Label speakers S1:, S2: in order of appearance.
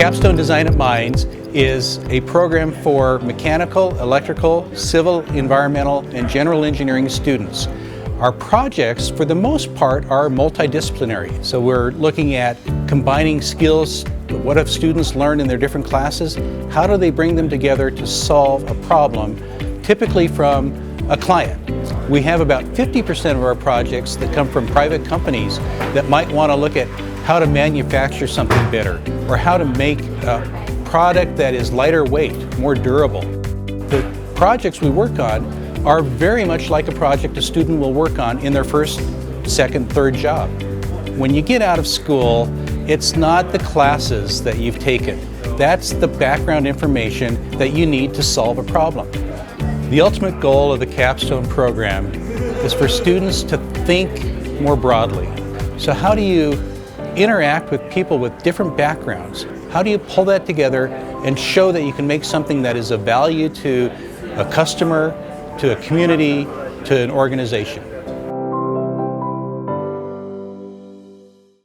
S1: Capstone Design at Mines is a program for mechanical, electrical, civil, environmental, and general engineering students. Our projects, for the most part, are multidisciplinary. So we're looking at combining skills. What have students learned in their different classes? How do they bring them together to solve a problem, typically from a client? We have about 50% of our projects that come from private companies that might want to look at how to manufacture something better, or how to make a product that is lighter weight, more durable. The projects we work on are very much like a project a student will work on in their first, second, third job. When you get out of school, it's not the classes that you've taken. That's the background information that you need to solve a problem. The ultimate goal of the Capstone program is for students to think more broadly. So how do you interact with people with different backgrounds? How do you pull that together and show that you can make something that is of value to a customer, to a community, to an organization?